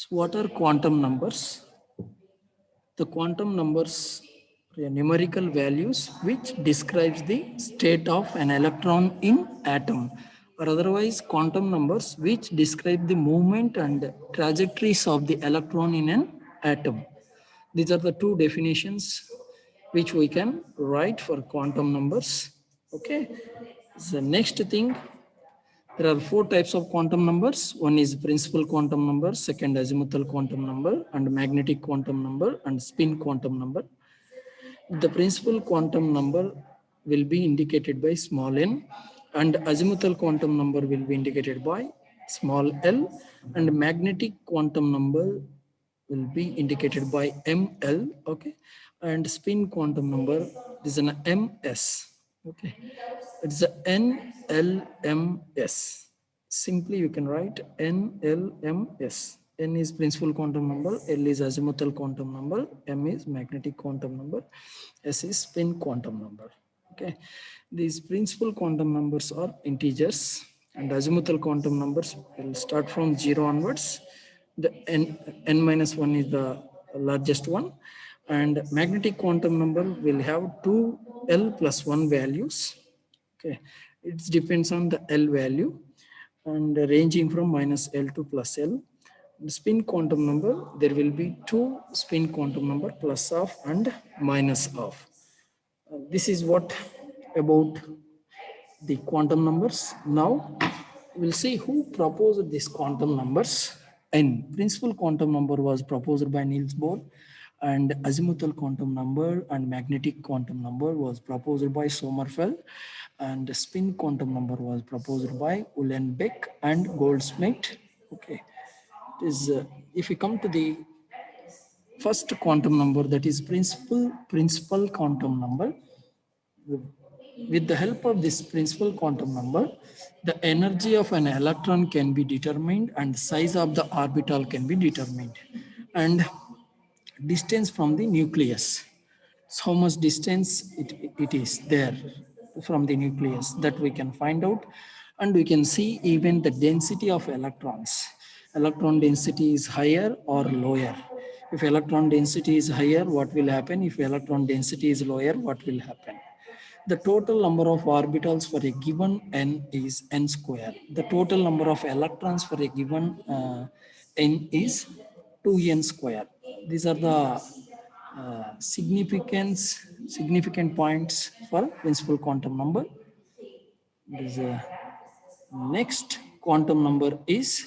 So what are quantum numbers? The quantum numbers are numerical values which describes the state of an electron in atom, or otherwise quantum numbers which describe the movement and trajectories of the electron in an atom. These are the two definitions which we can write for quantum numbers. Okay. The next thing, there are four types of quantum numbers. One is principal quantum number, second azimuthal quantum number, and magnetic quantum number, and spin quantum number. The principal quantum number will be indicated by small n, and azimuthal quantum number will be indicated by small l, and magnetic quantum number will be indicated by ml. Okay, and spin quantum number is an ms. Okay, it's a nlms. Simply you can write nlms. N is principal quantum number, L is azimuthal quantum number, M is magnetic quantum number, S is spin quantum number. Okay, these principal quantum numbers are integers, and azimuthal quantum numbers will start from 0 onwards. The n minus 1 is the largest one, and magnetic quantum number will have two L plus 1 values. Okay, it depends on the L value, and ranging from minus L to plus L. The spin quantum number, there will be two spin quantum number, plus of and minus of. This is what about the quantum numbers. Now we'll see who proposed these quantum numbers. N, principal quantum number, was proposed by Niels Bohr, and azimuthal quantum number and magnetic quantum number was proposed by Sommerfeld, and the spin quantum number was proposed by Uhlenbeck and Goldschmidt. Okay, it is if we come to the first quantum number, that is principal quantum number. With the help of this principal quantum number, the energy of an electron can be determined, and the size of the orbital can be determined, and distance from the nucleus. So how much distance it is there from the nucleus, that we can find out, and we can see even the density of electrons. Electron density is higher or lower. If electron density is higher, what will happen? If electron density is lower, what will happen? The total number of orbitals for a given n is n square. The total number of electrons for a given n is 2n square. These are the significant points for principal quantum number. This, next quantum number is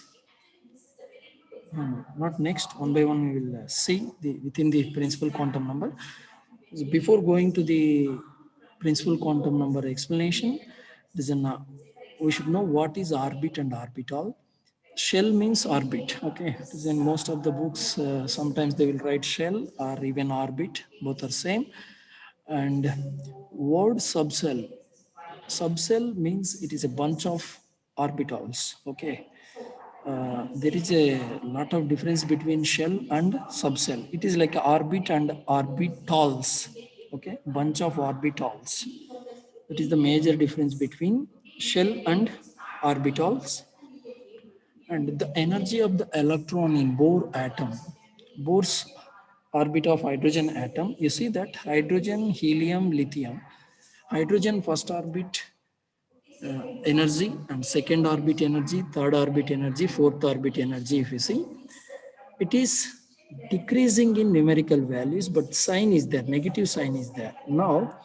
not next, one by one we will see within the principal quantum number. So before going to the principal quantum number explanation, we should know what is orbit and orbital. Shell means orbit. Okay, it is in most of the books. Sometimes they will write shell or even orbit. Both are same. And word subcell. Subcell means it is a bunch of orbitals. Okay. There is a lot of difference between shell and subcell. It is like orbit and orbitals. Okay, bunch of orbitals. That is the major difference between shell and orbitals. And the energy of the electron in Bohr atom, Bohr's orbit of hydrogen atom, you see that hydrogen, helium, lithium. Hydrogen first orbit energy, and second orbit energy, third orbit energy, fourth orbit energy. If you see, it is decreasing in numerical values, but sign is there, negative sign is there. Now,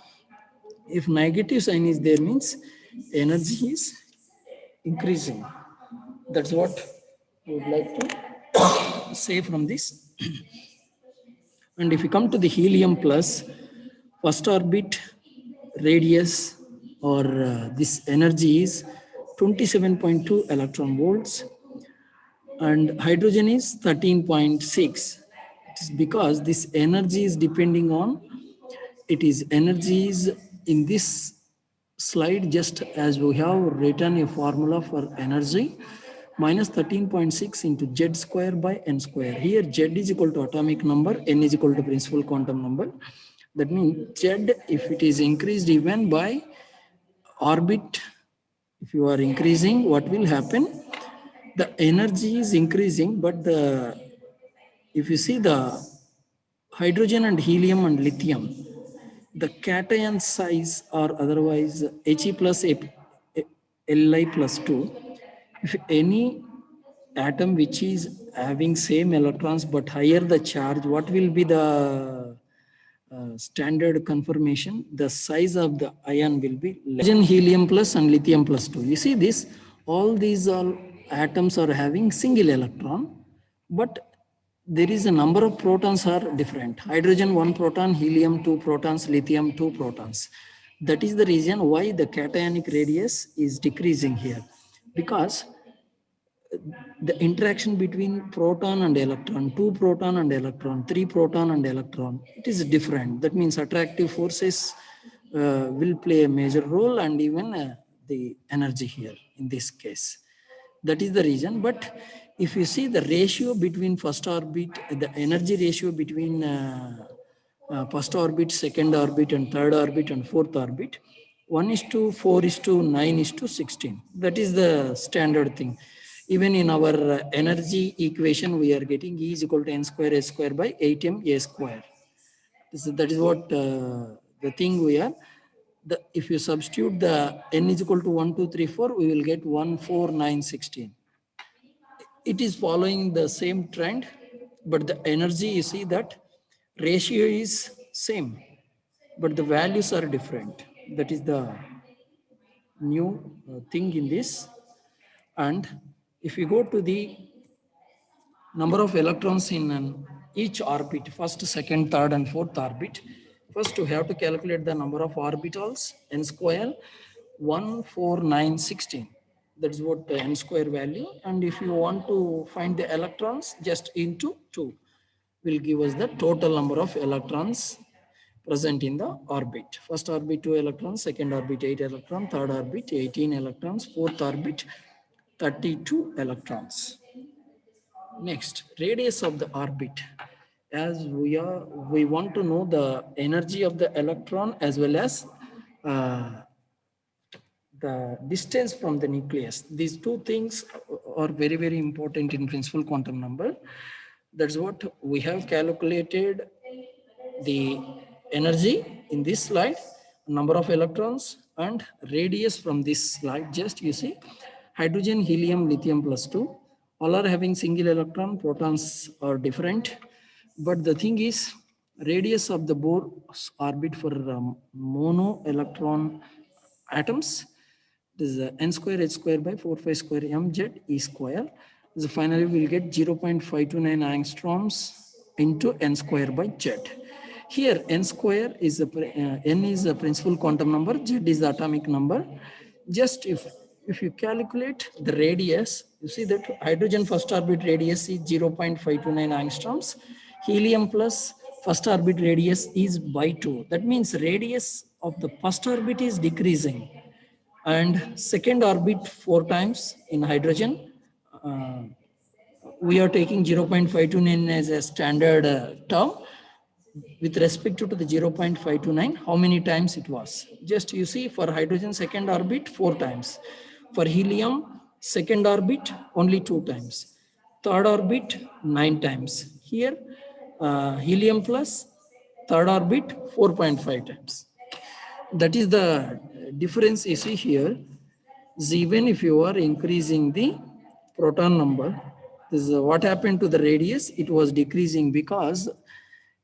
if negative sign is there, means energy is increasing. That's what we would like to say from this. And if you come to the helium plus, first orbit radius, or this energy is 27.2 electron volts, and hydrogen is 13.6. It is because this energy is depending on, it is energies in this slide, just as we have written a formula for energy, minus 13.6 into z square by n square. Here z is equal to atomic number, n is equal to principal quantum number. That means z, if it is increased even by orbit, if you are increasing, what will happen? The energy is increasing, but the if you see the hydrogen and helium and lithium, the cation size or otherwise He plus Li plus 2, if any atom which is having same electrons but higher the charge, what will be the standard conformation? The size of the ion will be hydrogen, helium plus and lithium plus 2. You see this, all these all atoms are having single electron, but there is a number of protons are different. Hydrogen 1 proton, helium 2 protons, lithium 2 protons. That is the reason why the cationic radius is decreasing here, because the interaction between proton and electron, 2 proton and electron, 3 proton and electron, it is different. That means attractive forces will play a major role, and even the energy here in this case. That is the reason. But if you see the ratio between first orbit, the energy ratio between first orbit, second orbit, and third orbit, and fourth orbit, 1:4:9:16. That is the standard thing. Even in our energy equation, we are getting E is equal to n square h square by 8m a square. That is what the thing we are. If you substitute the n is equal to 1, 2, 3, 4, we will get 1, 4, 9, 16. It is following the same trend, but the energy, you see that ratio is same, but the values are different. That is the new thing in this. And if you go to the number of electrons in each orbit, first, second, third, and fourth orbit, first you have to calculate the number of orbitals, n square, 1, 4, 9, 16. That's what the n square value. And if you want to find the electrons, just into 2 will give us the total number of electrons present in the orbit. First orbit 2 electrons, second orbit 8 electrons, third orbit 18 electrons, fourth orbit 32 electrons. Next, radius of the orbit. As we want to know the energy of the electron as well as the distance from the nucleus. These two things are very, very important in principal quantum number. That's what we have calculated the energy in this slide, number of electrons and radius from this slide. Just you see, hydrogen, helium, lithium plus 2, all are having single electron, protons are different. But the thing is, radius of the Bohr's orbit for mono electron atoms, this is n square h square by 4 pi square mz e square. So finally we'll get 0.529 angstroms into n square by z. Here n square is n is a principal quantum number, z is the atomic number. Just if you calculate the radius, you see that hydrogen first orbit radius is 0.529 angstroms. Helium plus first orbit radius is by 2. That means radius of the first orbit is decreasing, and second orbit 4 times in hydrogen. We are taking 0.529 as a standard term. With respect to the 0.529, how many times it was? Just you see, for hydrogen second orbit 4 times. For helium second orbit only 2 times. Third orbit 9 times. Here helium plus third orbit 4.5 times. That is the difference you see here. Is even if you are increasing the proton number, this is what happened to the radius. It was decreasing because,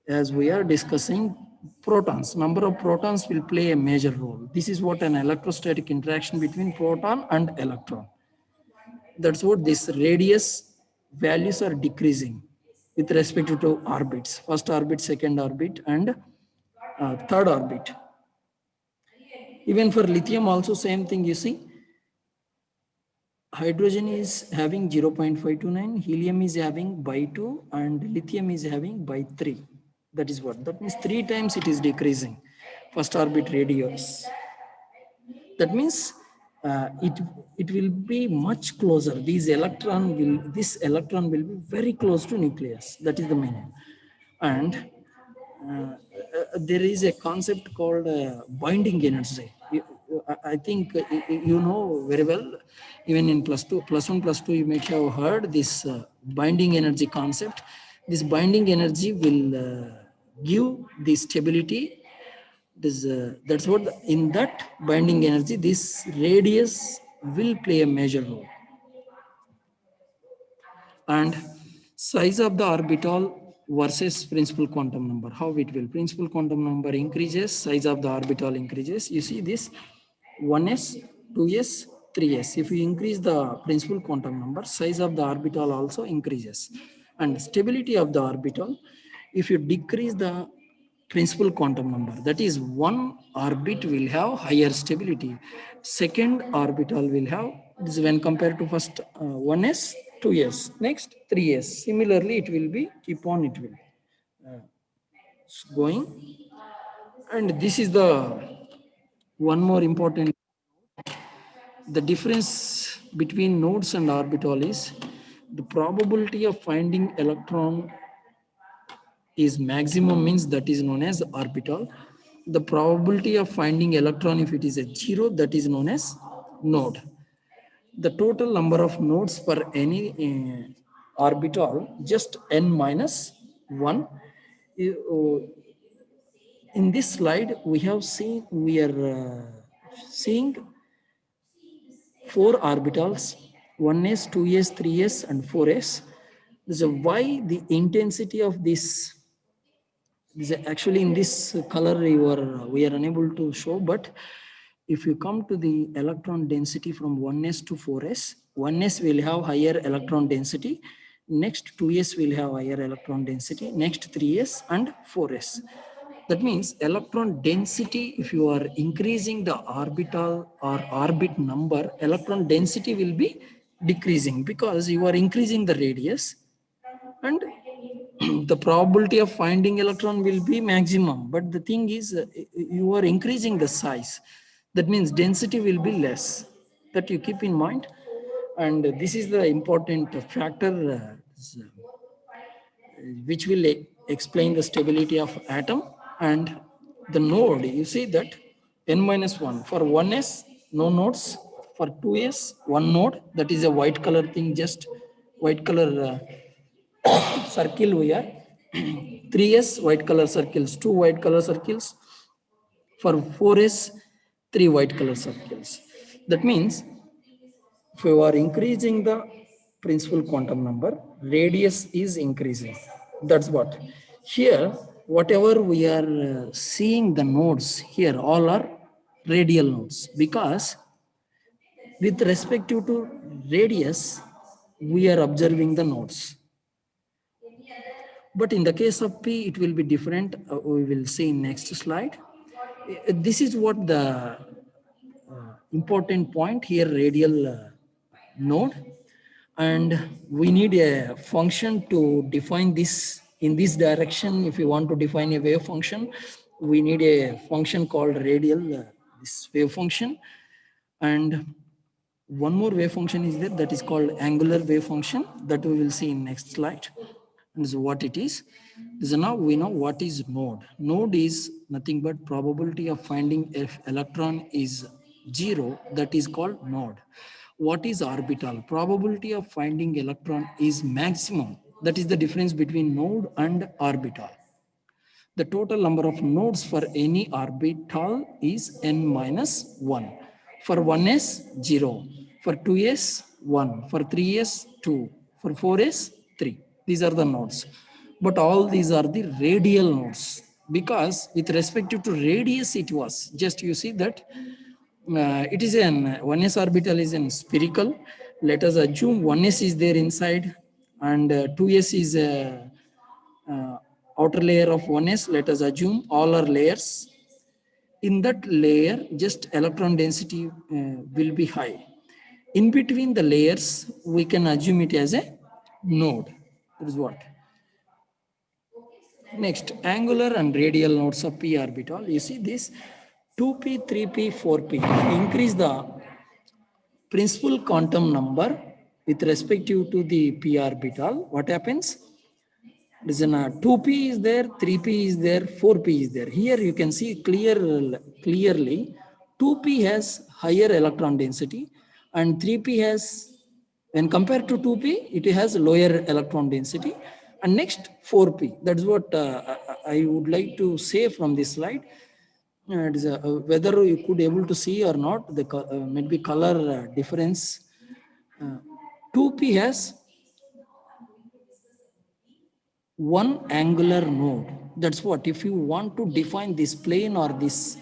as we are discussing, protons, number of protons will play a major role. This is what an electrostatic interaction between proton and electron. That's what this radius values are decreasing with respect to orbits, first orbit, second orbit, and third orbit. Even for lithium also same thing, you see. Hydrogen is having 0.529, helium is having by 2, and lithium is having by 3. That is what, that means 3 times it is decreasing first orbit radius. That means it will be much closer. This electron will be very close to nucleus. That is the meaning. And there is a concept called binding energy. I think you know very well, even in plus 1, plus 2, you might have heard this binding energy concept. This binding energy will give the stability. That's what in that binding energy, this radius will play a major role. And size of the orbital versus principal quantum number, how it will. Principal quantum number increases, size of the orbital increases. You see this 1s, 2s, 3s. If you increase the principal quantum number, size of the orbital also increases. And stability of the orbital, if you decrease the principal quantum number, that is one orbit will have higher stability, second orbital will have, this is when compared to first 1s, 2s, next 3s. Similarly it will be keep on, it will going. And this is the one more important, the difference between nodes and orbital is the probability of finding electron is maximum, means that is known as orbital. The probability of finding electron if it is a 0, that is known as node. The total number of nodes for any orbital, just n minus 1. In this slide we have seen, we are seeing 4 orbitals, 1s, 2s, 3s and 4s. So why the intensity of this is actually in this color we are unable to show, but if you come to the electron density from 1s to 4s, 1s will have higher electron density, next 2s will have higher electron density, next 3s and 4s. That means electron density, if you are increasing the orbital or orbit number, electron density will be decreasing because you are increasing the radius, and the probability of finding electron will be maximum. But the thing is, you are increasing the size. That means density will be less. That you keep in mind. And this is the important factor which will explain the stability of atom and the node. You see that n minus 1 for 1s, no nodes. For 2s, one node. That is a white color thing, just white color circle we are. 3s white color circles, 2 white color circles. For 4s, 3 white color circles. That means if you are increasing the principal quantum number, radius is increasing. That's what. Here, whatever we are seeing the nodes here, all are radial nodes, because with respect to radius, we are observing the nodes. But in the case of P, it will be different. We will see in next slide. This is what the important point here, radial node. And we need a function to define this in this direction. If you want to define a wave function, we need a function called radial, this wave function. And one more wave function is there, that is called angular wave function, that we will see in next slide. And so what it is. So now we know what is node. Node is nothing but probability of finding if electron is 0, that is called node. What is orbital? Probability of finding electron is maximum. That is the difference between node and orbital. The total number of nodes for any orbital is n minus 1. For 1s, 0. For 2s, 1. For 3s, 2. For 4s, 3. These are the nodes. But all these are the radial nodes, because with respect to radius, it was just, you see that it is an 1s orbital is an spherical. Let us assume 1s is there inside, and 2s is a outer layer of 1s. Let us assume all are layers. In that layer, just electron density will be high. In between the layers, we can assume it as a node. That is what. Next, angular and radial nodes of p orbital. You see this 2p, 3p, 4p. Increase the principal quantum number with respect to the p orbital. What happens? Listen, 2p is there, 3p is there, 4p is there. Here you can see clearly 2p has higher electron density and 3p has, when compared to 2p, it has lower electron density. And next 4p, that's what I would like to say from this slide. It is whether you could able to see or not, the maybe color difference. 2p has one angular node. That's what, if you want to define this plane or this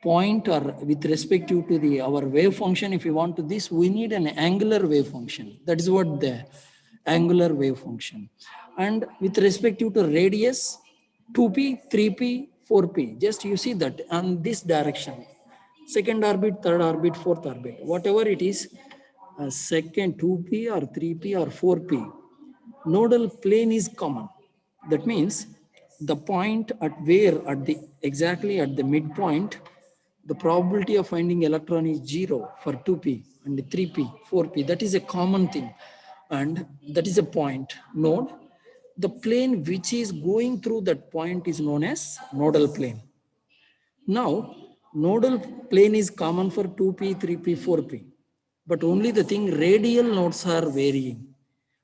point, or with respect to the our wave function, if you want to this, we need an angular wave function. That is what the angular wave function. And with respect to radius, 2p, 3p, 4p, just you see that on this direction, second orbit, third orbit, fourth orbit, whatever it is, second 2p or 3p or 4p, nodal plane is common. That means the point at where at the exactly at the midpoint, the probability of finding electron is 0 for 2p and 3p, 4p. That is a common thing, and that is a point node. The plane which is going through that point is known as nodal plane. Now, nodal plane is common for 2p, 3p, 4p, but only the thing radial nodes are varying.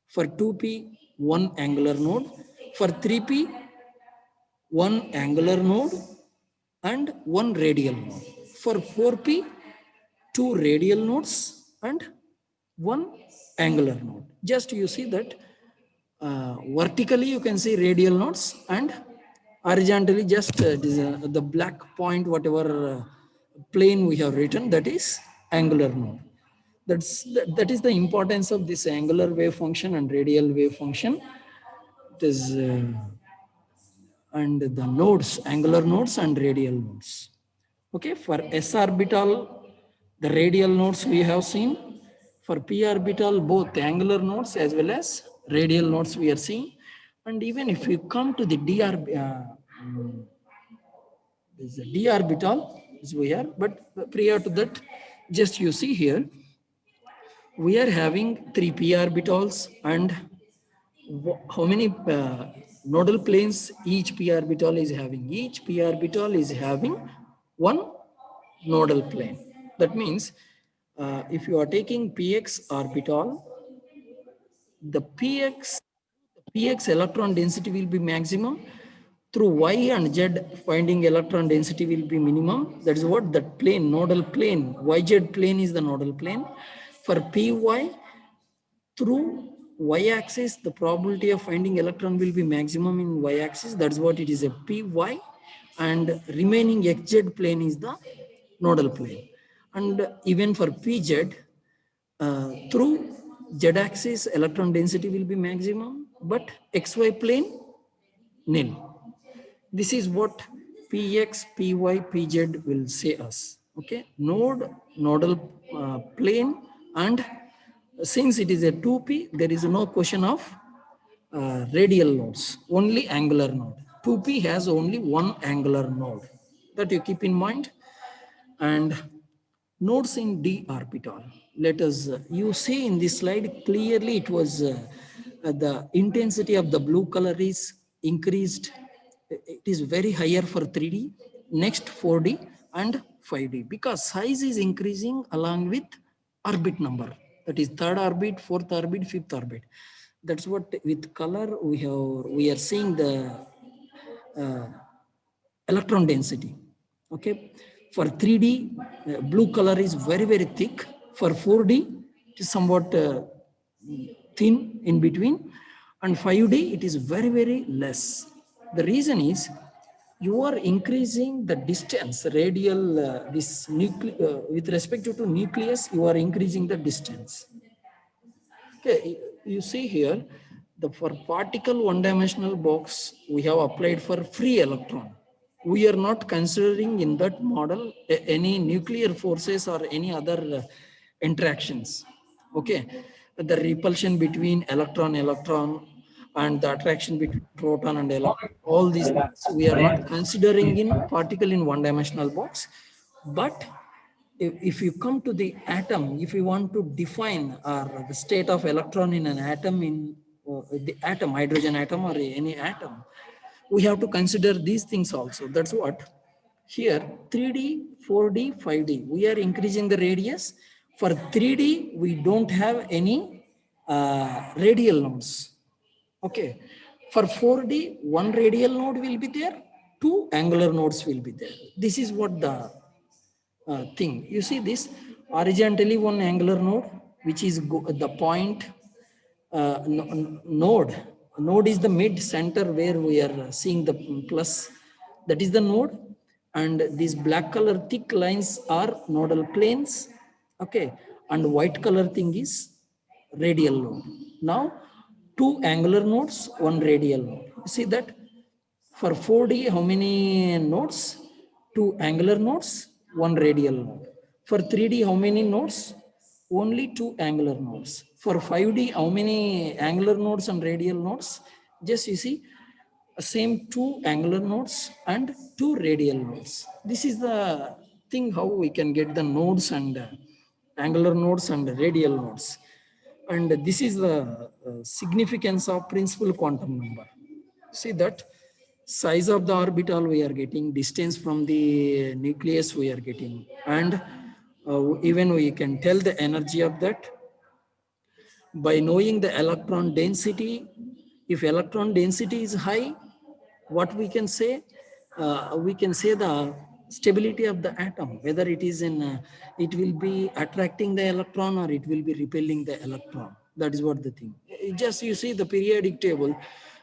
For 2p, one angular node. For 3p, one angular node and one radial node. For 4p, two radial nodes and one angular node. Just you see that vertically you can see radial nodes, and horizontally just the black point, whatever plane we have written, that is angular node. That is the importance of this angular wave function and radial wave function. It is and the nodes, angular nodes and radial nodes. Okay, for s orbital, the radial nodes we have seen. For p orbital, both angular nodes as well as radial nodes we are seeing. And even if you come to the there's a d orbital is we are, but prior to that, just you see here, we are having 3 p orbitals, and how many nodal planes each p orbital is having? Each p orbital is having one nodal plane. That means if you are taking px orbital, the px electron density will be maximum. Through y and z, finding electron density will be minimum. That is what that plane, nodal plane, yz plane is the nodal plane. For py, through y-axis, the probability of finding electron will be maximum in y-axis. That's what it is, a py, and remaining xz plane is the nodal plane. And even for pz, through z-axis, electron density will be maximum, but xy plane, nil. This is what px, py, pz will say us. Okay, nodal plane, and since it is a 2p, there is no question of radial nodes, only angular node. 2p has only one angular node. That you keep in mind. And nodes in d orbital. Let us, you see in this slide clearly it was the intensity of the blue color is increased. It is very higher for 3D, next 4D and 5D, because size is increasing along with orbit number. That is third orbit, fourth orbit, fifth orbit. That's what with color we are seeing the uh, electron density. Okay, for 3D, blue color is very, very thick. For 4D, it is somewhat thin in between. And 5D, it is very, very less. The reason is you are increasing the distance, radial, with respect to nucleus, you are increasing the distance. Okay, you see here, for particle one-dimensional box, we have applied for free electron. We are not considering in that model any nuclear forces or any other interactions. Okay, the repulsion between electron and the attraction between proton and electron, all these things we are not considering in particle in one-dimensional box. But if you come to the atom, if you want to define the state of electron in an atom, in the atom, hydrogen atom or any atom, we have to consider these things also. That's what here 3D, 4D, 5D, we are increasing the radius. For 3D, we don't have any radial nodes. Okay. For 4D, one radial node will be there, two angular nodes will be there. This is what the thing. You see this horizontally one angular node, which is the point node. Node is the mid center where we are seeing the plus. That is the node. And these black color thick lines are nodal planes. Okay. And white color thing is radial node. Now, two angular nodes, one radial node. You see that? For 4D, how many nodes? Two angular nodes, one radial node. For 3D, how many nodes? Only two angular nodes. For 5D, how many angular nodes and radial nodes? Just you see, same two angular nodes and two radial nodes. This is the thing how we can get the nodes and angular nodes and radial nodes. And this is the significance of principal quantum number. See that size of the orbital we are getting, distance from the nucleus we are getting, and even we can tell the energy of that by knowing the electron density. If electron density is high, what we can say? We can say the stability of the atom, whether it is in, it will be attracting the electron or it will be repelling the electron. That is what the thing. Just you see the periodic table,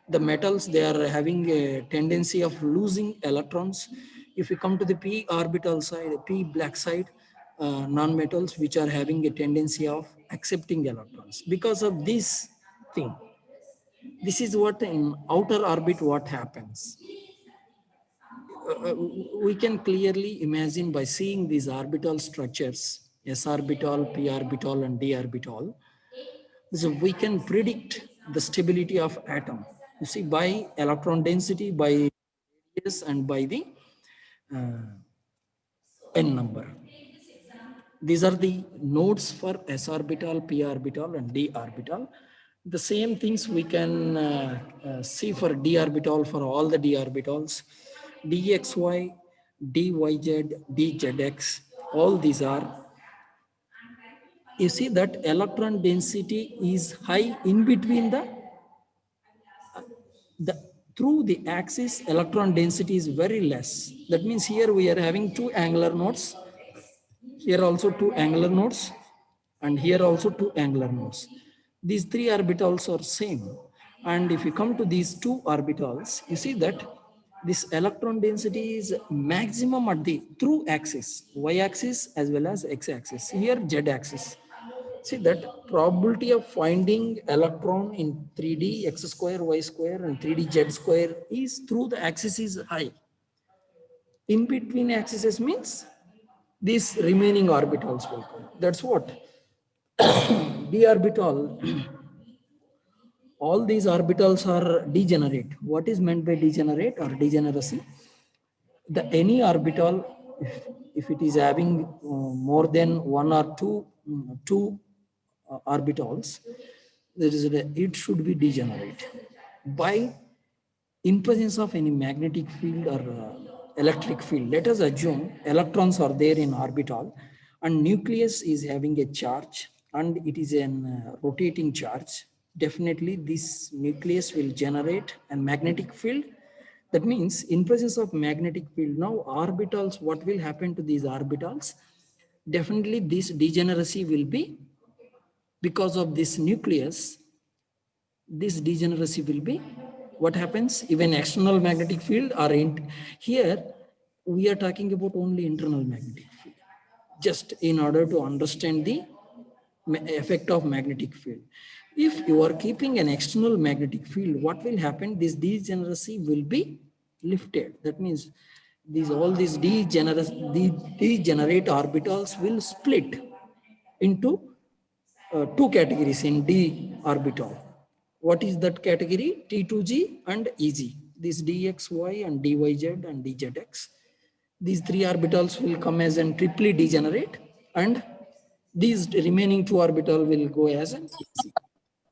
the metals, they are having a tendency of losing electrons. If we come to the p orbital side, p black side, non-metals which are having a tendency of accepting electrons. Because of this thing, this is what in outer orbit what happens. We can clearly imagine by seeing these orbital structures, s orbital, p orbital and d orbital. So we can predict the stability of atom. You see, by electron density, by radius, and by the n number. These are the nodes for s orbital, p orbital, and d orbital. The same things we can see for d orbital, for all the d orbitals, dxy, dyz, dzx, all these are. You see that electron density is high in between the through the axis, electron density is very less. That means here we are having two angular nodes, here also two angular nodes, and here also two angular nodes. These three orbitals are same. And if you come to these two orbitals, you see that this electron density is maximum at the through axis, y-axis as well as x-axis, here z-axis. See that probability of finding electron in 3D x square, y square and 3D z square is through the axis is high. In between axes means these remaining orbitals will come. That's what d orbital. All these orbitals are degenerate. What is meant by degenerate or degeneracy? The any orbital, if it is having more than one or two orbitals, it should be degenerate by in presence of any magnetic field or electric field. Let us assume electrons are there in orbital and nucleus is having a charge and it is a rotating charge. Definitely this nucleus will generate a magnetic field. That means in presence of magnetic field, now orbitals, what will happen to these orbitals? Definitely this degeneracy will be because of this nucleus. This degeneracy will be what happens, even external magnetic field or here we are talking about only internal magnetic field, just in order to understand the effect of magnetic field. If you are keeping an external magnetic field, what will happen? This degeneracy will be lifted. That means all these degenerate orbitals will split into two categories in d orbital. What is that category? T2g and EG. This dxy and dyz and dzx. These three orbitals will come as an triply degenerate and these remaining two orbital will go as an EG.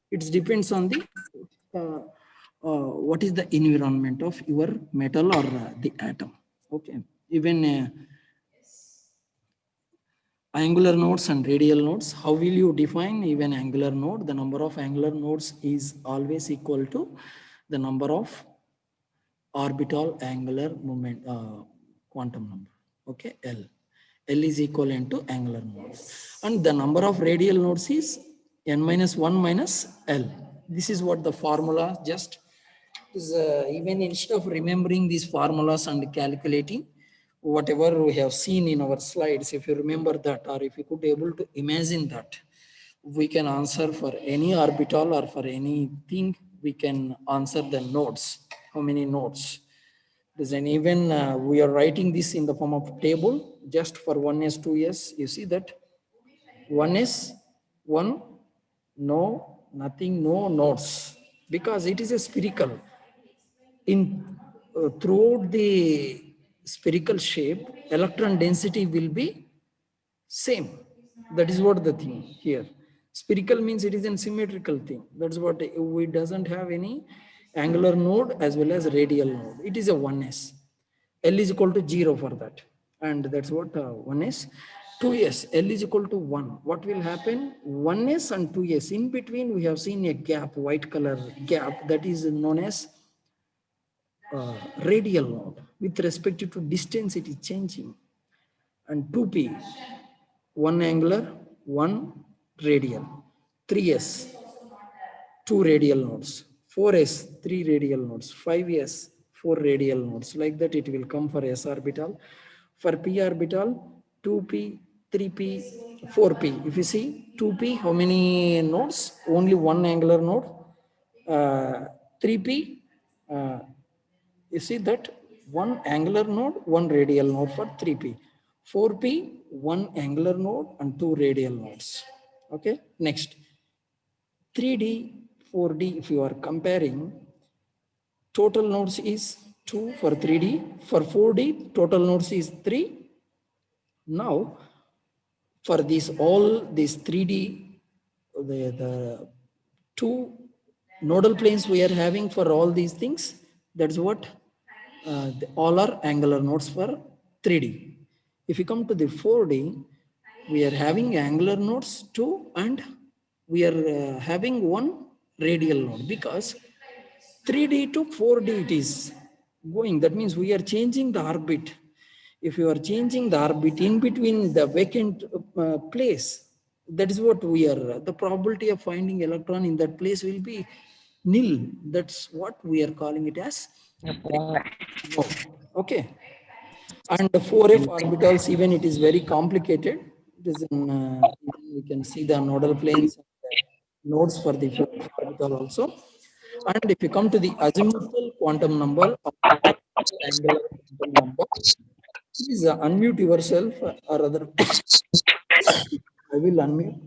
It depends on the what is the environment of your metal or the atom. Okay. Even angular nodes and radial nodes. How will you define even angular node? The number of angular nodes is always equal to the number of orbital angular moment quantum number. Okay, L. L is equivalent to angular nodes. And the number of radial nodes is n minus 1 minus L. This is what the formula just is. Even instead of remembering these formulas and calculating whatever we have seen in our slides, if you remember that, or if you could be able to imagine that, we can answer for any orbital or for anything, we can answer the nodes. How many nodes? Then even we are writing this in the form of table just for 1s, 2s. You see that 1s, 1, no, nothing, no nodes, because it is a spherical. In throughout the spherical shape, electron density will be same. That is what the thing here. Spherical means it is a symmetrical thing. That's what it doesn't have any angular node as well as radial node. It is a 1s. L is equal to 0 for that. And that's what 1s. 2s, L is equal to 1. What will happen? 1s and 2s. In between, we have seen a gap, white color gap, that is known as radial node. With respect to distance, it is changing. And 2p, 1 angular, 1 radial. 3s, 2 radial nodes. 4s, 3 radial nodes. 5s, 4 radial nodes. Like that it will come for s orbital. For p orbital, 2p, 3p, 4p. If you see 2p, how many nodes? Only 1 angular node. 3p, you see that 1 angular node, 1 radial node for 3p. 4p, 1 angular node and 2 radial nodes. Okay, next. 3D, 4D, if you are comparing, total nodes is 2 for 3D. For 4D, total nodes is 3. Now, for these all these 3D, the two nodal planes we are having for all these things, that's what all are angular nodes for 3D. If you come to the 4D, we are having angular nodes too, and we are having one radial node, because 3D to 4D it is going. That means we are changing the orbit. If you are changing the orbit in between the vacant place, that is what we are. The probability of finding electron in that place will be nil. That's what we are calling it as node. Okay. And the 4f orbitals, even it is very complicated. It is in, we can see the nodal planes and the nodes for the 4f orbital also. And if you come to the azimuthal quantum number or angular quantum number, please unmute yourself, or other. I will unmute.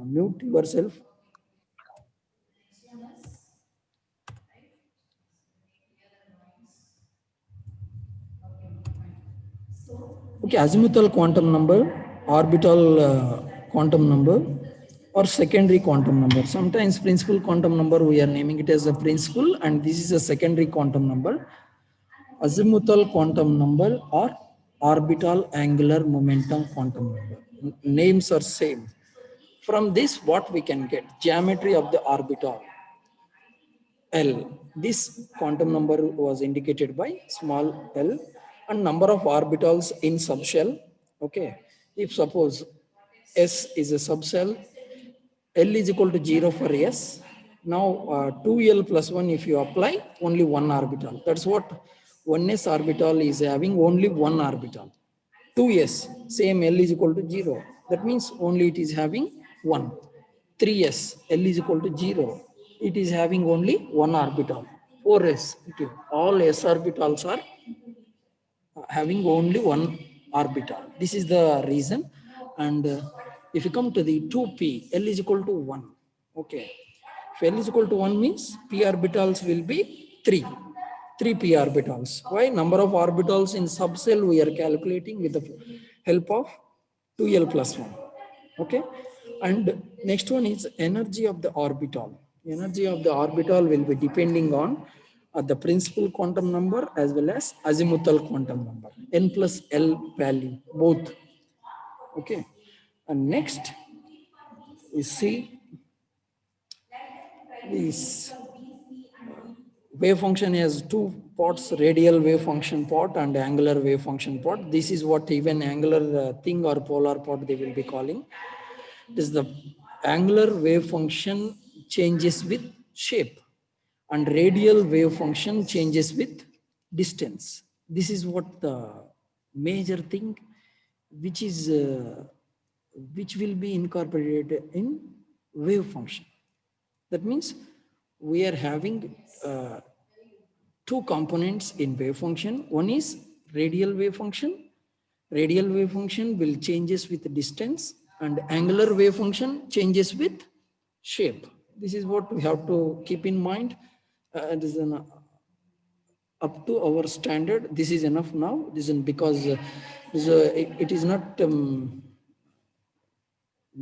Mute yourself. Okay, azimuthal quantum number, orbital quantum number, or secondary quantum number. Sometimes principal quantum number we are naming it as a principal, and this is a secondary quantum number. Azimuthal quantum number or orbital angular momentum quantum number. Names are same. From this, what we can get? Geometry of the orbital. L. This quantum number was indicated by small l, and number of orbitals in subshell. Okay. If suppose S is a subshell, L is equal to 0 for S. Now 2L plus 1, if you apply, only one orbital. That's what 1s orbital is having, only one orbital. 2s, same, L is equal to 0. That means only it is having 1. 3s, L is equal to 0. It is having only one orbital. 4s, okay. All s orbitals are having only one orbital. This is the reason. And if you come to the 2p, L is equal to 1. Okay. If L is equal to 1 means p orbitals will be 3. 3p orbitals. Why? Number of orbitals in subcell we are calculating with the help of 2L plus 1. Okay. And next one is energy of the orbital. Energy of the orbital will be depending on the principal quantum number as well as azimuthal quantum number, n plus L value, both. Okay. And next we see this wave function has two parts, radial wave function part and angular wave function part. This is what even angular thing or polar part they will be calling. This is the angular wave function changes with shape and radial wave function changes with distance. This is what the major thing which is which will be incorporated in wave function. That means we are having two components in wave function. One is radial wave function. Radial wave function will changes with distance and angular wave function changes with shape. This is what we have to keep in mind. It is an, up to our standard. This is enough now. This is because it is not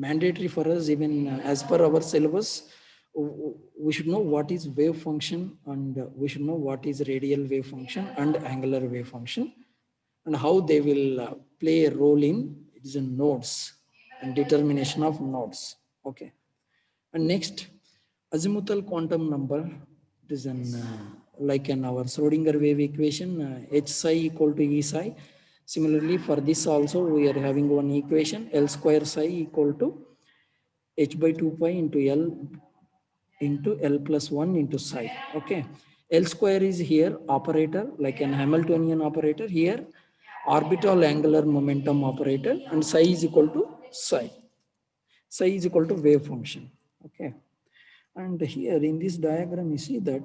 mandatory for us, even as per our syllabus. We should know what is wave function and we should know what is radial wave function and angular wave function and how they will play a role in it is in nodes and determination of nodes. Okay. And next, azimuthal quantum number. It is an like in our Schrodinger wave equation, h psi equal to E psi. Similarly, for this also we are having one equation, L square psi equal to h by 2 pi into L plus 1 into psi. Okay. L square is here operator like an Hamiltonian operator. Here orbital angular momentum operator and psi is equal to psi. Psi is equal to wave function. Okay. And here in this diagram you see that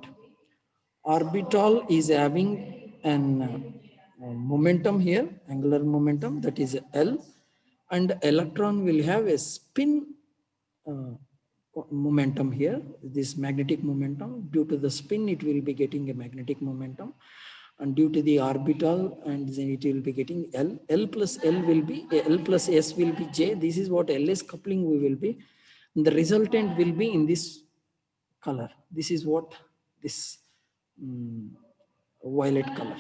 orbital is having an momentum here, angular momentum, that is L, and electron will have a spin uh, momentum here, this magnetic momentum. Due to the spin, it will be getting a magnetic momentum, and due to the orbital, and then it will be getting L. L plus L will be, L plus S will be J. This is what LS coupling we will be. And the resultant will be in this color. This is what this violet color,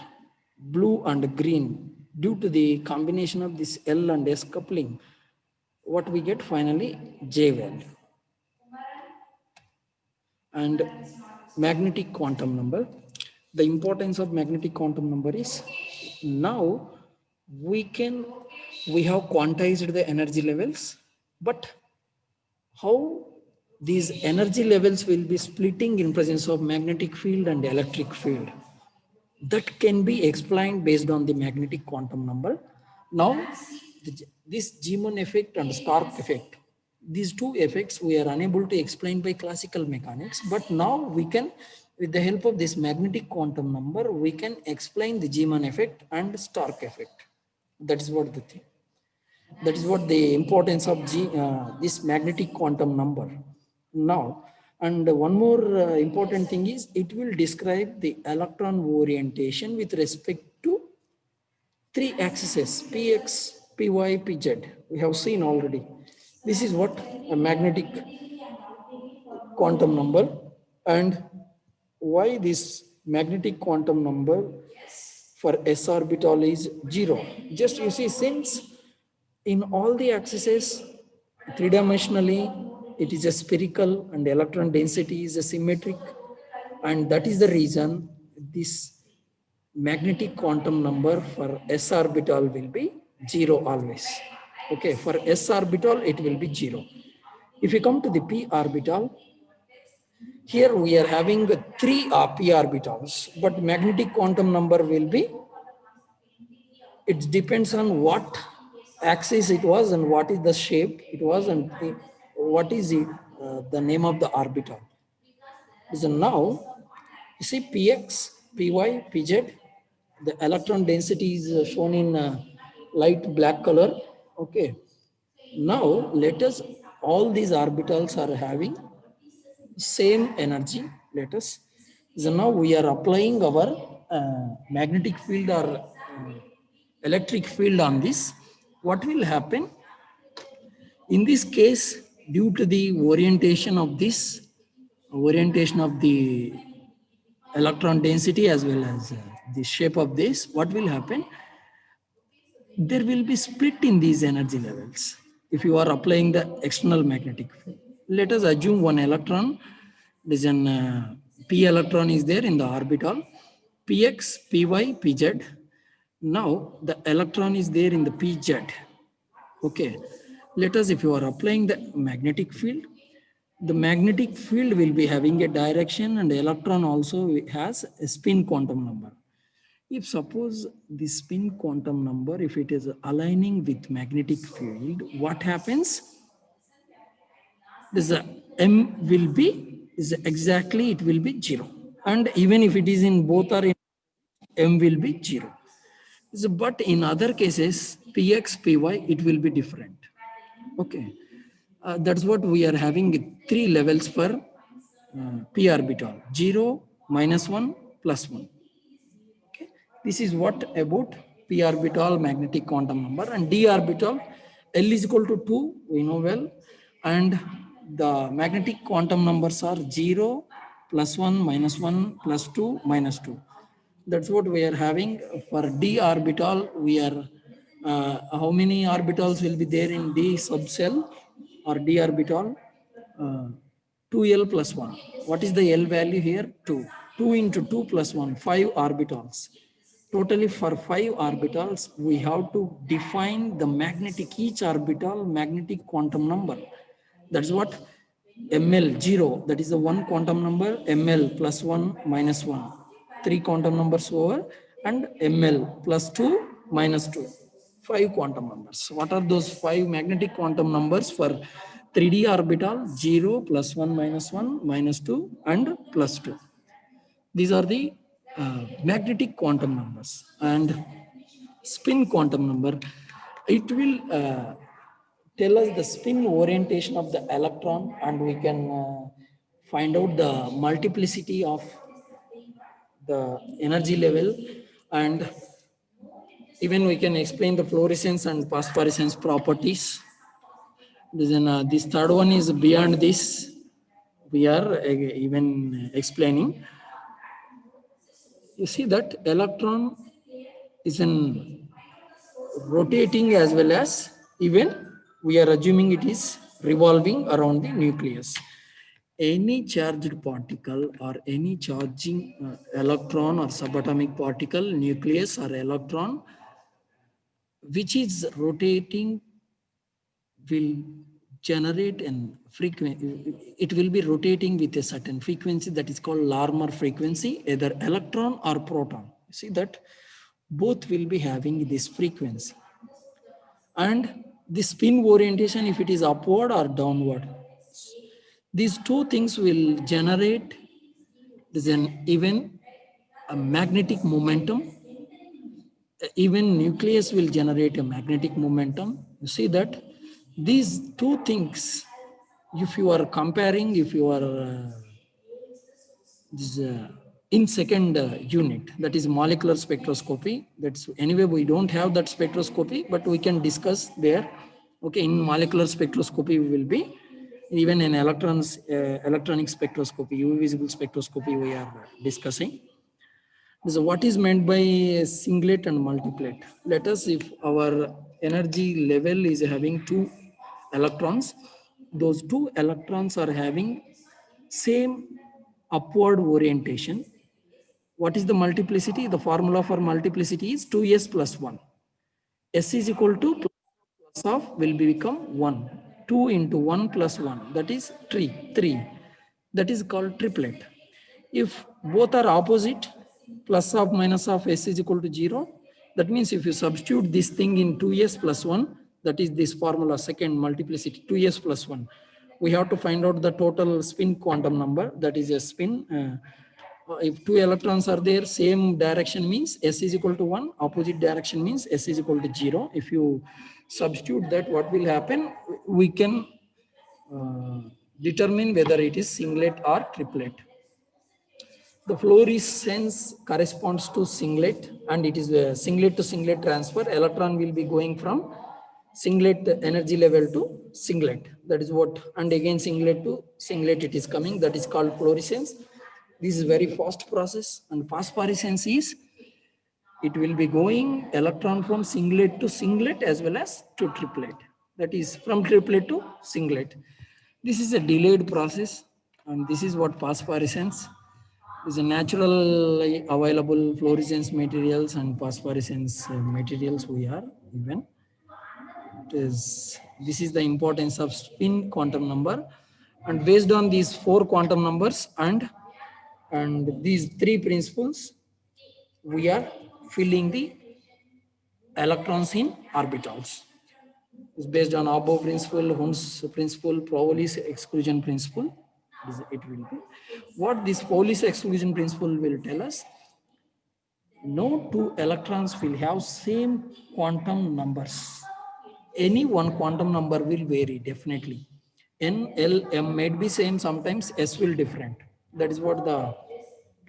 blue and green. Due to the combination of this L and S coupling, what we get finally J value. And magnetic quantum number. The importance of magnetic quantum number is now we have quantized the energy levels, but how these energy levels will be splitting in presence of magnetic field and electric field, that can be explained based on the magnetic quantum number. Now, this Zeeman effect and Stark effect, these two effects we are unable to explain by classical mechanics, but now we can, with the help of this magnetic quantum number, we can explain the Zeeman effect and Stark effect. That is what the thing. That is what the importance of this magnetic quantum number. Now, and one more important thing is it will describe the electron orientation with respect to three axes, px, py, pz. We have seen already. This is what a magnetic quantum number, and why this magnetic quantum number for s orbital is 0. Just you see, since in all the axes, three-dimensionally, it is a spherical and electron density is a symmetric, and that is the reason this magnetic quantum number for s orbital will be 0 always. Okay, for s orbital, it will be 0. If you come to the p orbital, here we are having three p orbitals, but magnetic quantum number will be, it depends on what axis it was and what is the shape it was and what is the name of the orbital. So now, you see px, py, pz, the electron density is shown in light black color. Okay. Now, let us, all these orbitals are having same energy. Let us, so now we are applying our magnetic field or electric field on this. What will happen? In this case, due to the orientation of this, orientation of the electron density as well as the shape of this, what will happen? There will be split in these energy levels if you are applying the external magnetic field. Let us assume one electron is an p electron is there in the orbital, px, py, pz. Now the electron is there in the pz. Okay, let us, if you are applying the magnetic field, the magnetic field will be having a direction, and the electron also has a spin quantum number. If suppose the spin quantum number, if it is aligning with magnetic field, what happens? This m will be is exactly, it will be 0. And even if it is in both are in, m will be 0. So, but in other cases, px, py, it will be different. Okay. That's what we are having 3 levels for p orbital: 0, -1, +1. Okay. This is what about p orbital magnetic quantum number. And d orbital, L is equal to 2, we know well. And the magnetic quantum numbers are 0, +1, -1, +2, -2. That's what we are having for d orbital. We are how many orbitals will be there in d subcell or d orbital? 2l plus 1. What is the L value here? 2. 2 into 2 plus 1, 5 orbitals. Totally for 5 orbitals, we have to define the magnetic, each orbital magnetic quantum number. That's what ML 0, that is the one quantum number, ML plus 1 minus 1. 3 quantum numbers over, and ML plus 2 minus 2. 5 quantum numbers. What are those 5 magnetic quantum numbers for 3D orbital? 0, plus 1, minus 2, and plus 2. These are the magnetic quantum numbers. And spin quantum number, it will tell us the spin orientation of the electron, and we can find out the multiplicity of the energy level, and even we can explain the fluorescence and phosphorescence properties. Then this third one is beyond this. We are even explaining. You see that electron is in rotating as well as even we are assuming it is revolving around the nucleus. Any charged particle or any charging electron or subatomic particle, nucleus or electron, which is rotating, will generate an frequency. It will be rotating with a certain frequency that is called Larmor frequency, either electron or proton. See that both will be having this frequency. And the spin orientation, if it is upward or downward, these two things will generate then even a magnetic momentum. Even nucleus will generate a magnetic momentum. You see that these two things, if you are comparing, if you are in second unit, that is molecular spectroscopy. That's anyway, we don't have that spectroscopy, but we can discuss there. Okay, in molecular spectroscopy, we will be even in electrons, electronic spectroscopy, UV visible spectroscopy, we are discussing. So what is meant by singlet and multiplet? Let us, if our energy level is having 2 electrons, those 2 electrons are having same upward orientation. What is the multiplicity? The formula for multiplicity is 2s plus 1. S is equal to plus of will become 1. 2 into 1 plus 1, that is 3. That is called triplet. If both are opposite, plus of minus of S is equal to 0, that means if you substitute this thing in 2s plus 1, that is this formula, second multiplicity, 2s plus 1, we have to find out the total spin quantum number, that is a spin. If 2 electrons are there, same direction means S is equal to 1, opposite direction means S is equal to 0. If you substitute that, what will happen? We can determine whether it is singlet or triplet. The fluorescence corresponds to singlet, and it is a singlet to singlet transfer. Electron will be going from singlet energy level to singlet. That is what, and again singlet to singlet it is coming. That is called fluorescence. This is very fast process. And phosphorescence is, it will be going electron from singlet to singlet as well as to triplet. That is from triplet to singlet. This is a delayed process, and this is what phosphorescence. Is a naturally available fluorescence materials and phosphorescence materials we are given. This is the importance of spin quantum number, and based on these 4 quantum numbers and these 3 principles, we are filling the electrons in orbitals. It's based on above principle, Hund's principle, Pauli's exclusion principle. It will be what this Pauli's exclusion principle will tell us. No two electrons will have same quantum numbers. Any one quantum number will vary definitely. N, L, M may be same, sometimes S will different. That is what the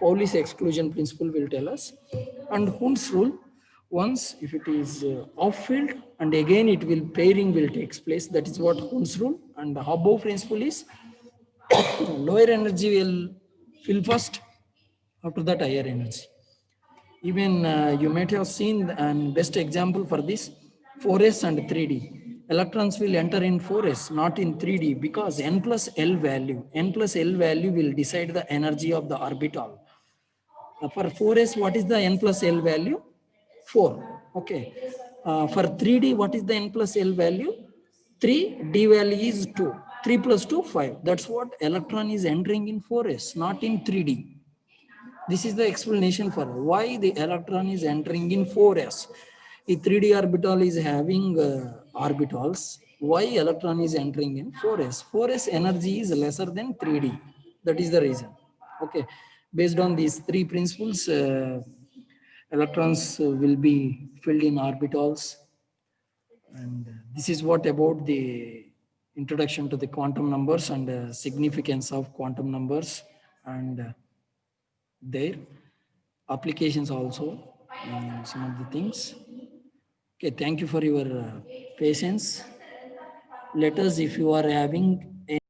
Pauli's exclusion principle will tell us. And Hund's rule, once if it is off field and again it will pairing will takes place. That is what Hund's rule. And the Hubble principle is lower energy will fill first, after that higher energy. Even you might have seen and best example for this 4s and 3D. Electrons will enter in 4s, not in 3D, because n plus L value will decide the energy of the orbital. For 4s, what is the n plus L value? 4. Okay. For 3D, what is the n plus L value? 3. D value is 2. 3 plus 2, 5. That's what electron is entering in 4s, not in 3D. This is the explanation for why the electron is entering in 4s. A 3D orbital is having orbitals. Why electron is entering in 4s? 4s energy is lesser than 3D. That is the reason. Okay. Based on these 3 principles, electrons will be filled in orbitals. And this is what about the introduction to the quantum numbers and significance of quantum numbers and their applications also in some of the things. Okay, thank you for your patience. Let us, if you are having